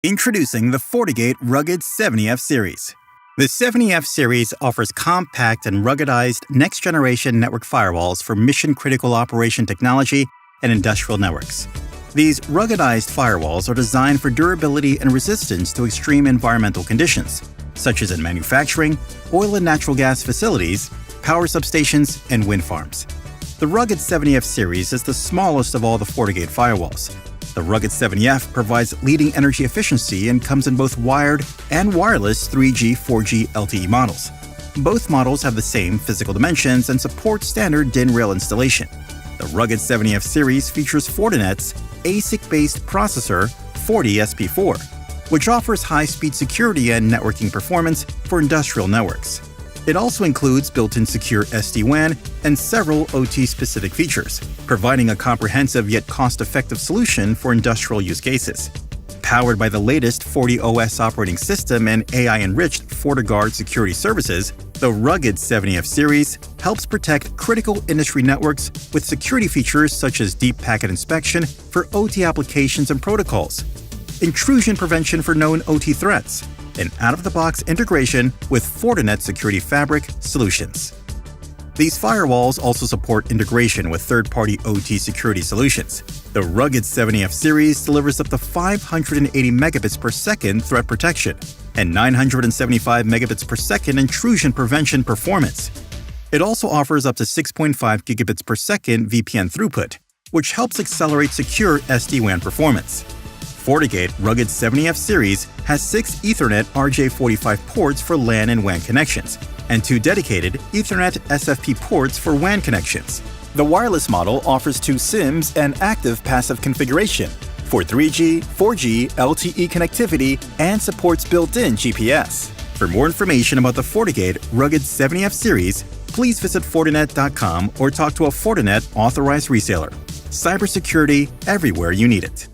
Introducing the FortiGate Rugged 70F series. The 70F series offers compact and ruggedized next-generation network firewalls for mission-critical operation technology and industrial networks. These ruggedized firewalls are designed for durability and resistance to extreme environmental conditions, such as in manufacturing, oil and natural gas facilities, power substations, and wind farms. The Rugged 70F series is the smallest of all the FortiGate firewalls. The Rugged 70F provides leading energy efficiency and comes in both wired and wireless 3G, 4G LTE models. Both models have the same physical dimensions and support standard DIN rail installation. The Rugged 70F series features Fortinet's ASIC-based processor, FortiSP4, which offers high-speed security and networking performance for industrial networks. It also includes built-in secure SD-WAN and several OT-specific features, providing a comprehensive yet cost-effective solution for industrial use cases. Powered by the latest FortiOS operating system and AI-enriched FortiGuard security services, the Rugged 70F series helps protect critical industry networks with security features such as deep packet inspection for OT applications and protocols, intrusion prevention for known OT threats, and out-of-the-box integration with Fortinet Security Fabric solutions. These firewalls also support integration with third-party OT security solutions. The Rugged 70F series delivers up to 580 megabits per second threat protection and 975 megabits per second intrusion prevention performance. It also offers up to 6.5 gigabits per second VPN throughput, which helps accelerate secure SD-WAN performance. FortiGate Rugged 70F series has 6 Ethernet RJ45 ports for LAN and WAN connections, and 2 dedicated Ethernet SFP ports for WAN connections. The wireless model offers 2 SIMs and active-passive configuration for 3G, 4G LTE connectivity and supports built-in GPS. For more information about the FortiGate Rugged 70F series, please visit Fortinet.com or talk to a Fortinet authorized reseller. Cybersecurity everywhere you need it.